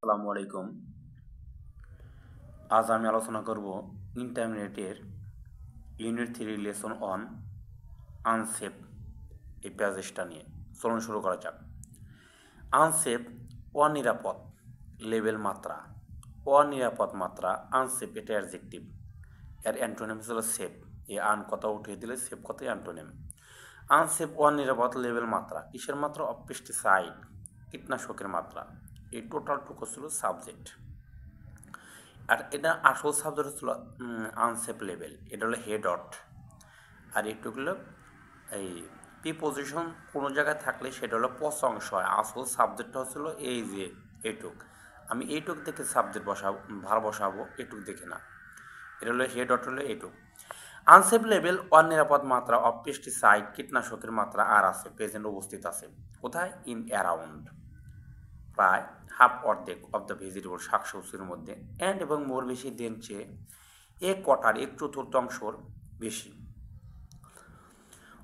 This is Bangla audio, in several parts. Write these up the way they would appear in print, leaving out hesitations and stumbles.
আসসালামু আলাইকুম। আজ আমি আলোচনা করব ইন্টারমিডিয়েটের ইউনিট 3 লেসন 1 আনসেফ এই প্যাসেজটা নিয়ে। চলুন শুরু করা যাক। আনসেফ অনিরাপদ লেভেল মাত্রা। অনিরাপদ মাত্রা আনসেফ এটা অ্যাডজেক্টিভ। এর অ্যান্টোনিম ছিল সেফ। এই আন কথা উঠিয়ে দিলে সেফ কথাই অ্যান্টোনিম। আনসেফ অনিরাপদ লেভেল মাত্রা কিসের মাত্রা? অফ পেস্টিসাইড কীটনাশকের মাত্রা। এই টোটালটুকু ছিল সাবজেক্ট। আর এটা আসল সাবজেক্ট হচ্ছিল আনসেফ লেভেল, এটা হলো হেড অট। আর এইটুকু হলো এই প্রিপোজিশন কোনো জায়গায় থাকলে সেটা হলো প্রশংস হয়। আসল সাবজেক্টটা হচ্ছিল এই যে এইটুক। আমি এইটুক দেখে সাবজেক্ট বসাবো, ভার বসাবো, এইটুক দেখে না। এটা হলো হেড অট হলো এইটুক। আনসেফ লেভেল অনিরাপদ মাত্রা অফ পেস্টিসাইড কীটনাশকের মাত্রা আর আছে, প্রেজেন্ট উপস্থিত আছে। কোথায়? ইন অ্যারাউন্ড, প্রায় হাফ অর্ধেক অফ দ্য ভেজিটেবল শাকসবজির মধ্যে, অ্যান্ড এবং মোর বেশি দেন চেয়ে এক কোয়ার্টার এক চতুর্থাংশর বেশি।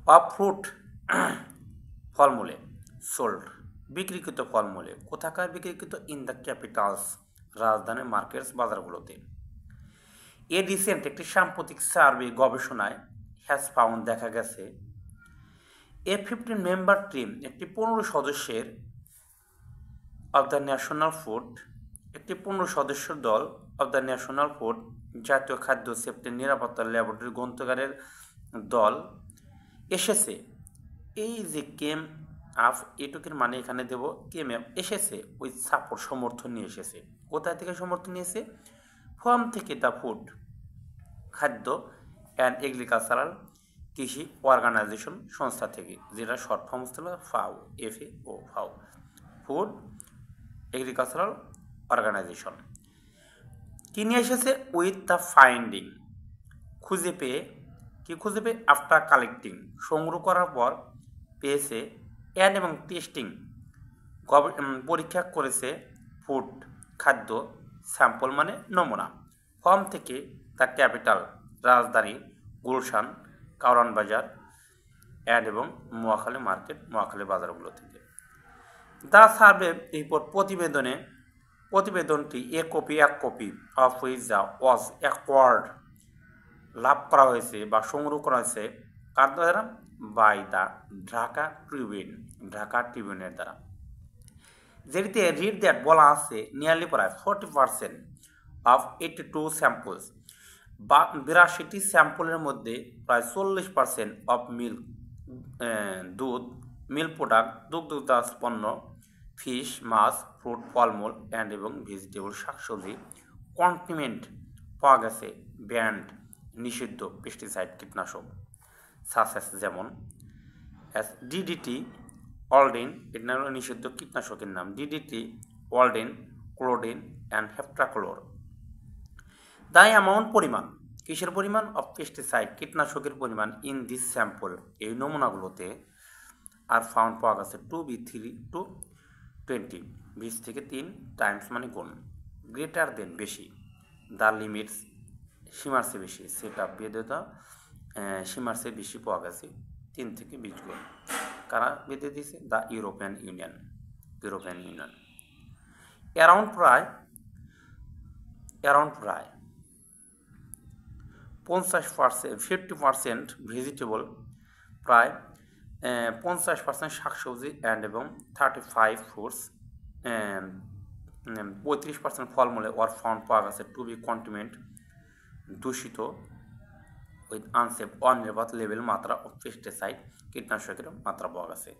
অফ ফ্রুট ফলমূলে, সোল্ড বিক্রিকৃত ফলমূলে, কোথাকার বিক্রিকৃত? ইন দ্য ক্যাপিটালস রাজধানীর মার্কেটস বাজারগুলোতে। এ রিসেন্ট একটি সাম্প্রতিক সার্ভে গবেষণায় হ্যাজ ফাউন্ড দেখা গেছে এ 15 মেম্বার টিম একটি 15 সদস্যের অব দ্য ন্যাশনাল ফুড একটি 15 সদস্যের দল অব দ্য ন্যাশনাল ফুড জাতীয় খাদ্য সেফটি নিরাপত্তা ল্যাবরেটরি গ্রন্থাগারের দল এসেছে। এই যে কেম আপ এটুকের মানে এখানে দেব কেম আপ এসেছে, ওই সাপোর্ট সমর্থন নিয়ে এসেছে। কোথায় থেকে সমর্থন নিয়েছে? ফর্ম থেকে দ্য ফুড খাদ্য অ্যান্ড এগ্রিকালচারাল কৃষি অর্গানাইজেশন সংস্থা থেকে, যেটা শর্ট ফর্ম ছিল ফাও, FAO ফাও, ফুড এগ্রিকালচারাল অর্গানাইজেশন। কী নিয়ে এসেছে? উইথ দ্য ফাইন্ডিং খুঁজে পেয়ে, কি খুঁজে পেয়ে? আফটার কালেক্টিং সংগ্রহ করার পর পেয়েছে, অ্যান্ড এবং টেস্টিং পরীক্ষা করেছে, ফুড খাদ্য স্যাম্পল মানে নমুনা, ফর্ম থেকে দ্য ক্যাপিটাল রাজধানী গুলশান কারওয়ান বাজার অ্যান্ড এবং নোয়াখালী মার্কেট নোয়াখালী বাজারগুলো থেকে। দ্য সার্ভে রিপোর্ট প্রতিবেদনটি এক copy of which the was acquired লাভ করা হয়েছে বা সংগ্রহ করা হয়েছে কার দ্বারা? বাই দ্য ঢাকা ট্রিবিউনের দ্বারা। যেটিতে রিড দ্যাট বলা আছে নিয়ারলি প্রায় 40% অফ 82 স্যাম্পলস বা 82টি স্যাম্পলের মধ্যে প্রায় 40% অফ মিল্ক দুধ, মিল্ক প্রোডাক্ট দুগ্ধজাত পণ্য, ফিশ মাছ, ফ্রুট ফলমূল অ্যান্ড এবং ভেজিটেবল শাকসবজি কন্টিমেন্ট পাওয়া গেছে ব্যান্ড নিষিদ্ধ পেস্টিসাইড কীটনাশক সাসেস যেমন DDT অল্ডিন, এটা হলো নিষিদ্ধ কীটনাশকের নাম, DDT অল্ডিন ক্লোডিন and heptachlor. The amount পরিমাণ, কিসের পরিমাণ? অফ পেস্টিসাইড কীটনাশকের পরিমাণ ইন দিস স্যাম্পল এই নমুনাগুলোতে আর ফাউন্ড পাওয়া গেছে 2B3 to 20 20 থেকে 3 টাইমস মানে গুণ, গ্রেটার দেন বেশি, দ্য লিমিটস সীমার চেয়ে বেশি, সেট আপ বেঁধে দেওয়া সীমার চেয়ে বেশি পাওয়া গেছে 3 থেকে 20 গুণ। কারা বেঁধে দিয়েছে? The European union. অ্যারাউন্ড প্রায় 50% ভেজিটেবল, প্রায় 50% শাকসবজি অ্যান্ড এবং 35 ফ্রুটস 35% ফলমূলে ওয়ার ফাউন্ড পাওয়া গেছে টু বি কন্টিমেন্ট দূষিত উইথ আনসেফ অনিরাপদ লেভেল মাত্রা অফ পেস্টিসাইড কীটনাশকের মাত্রা পাওয়া গেছে।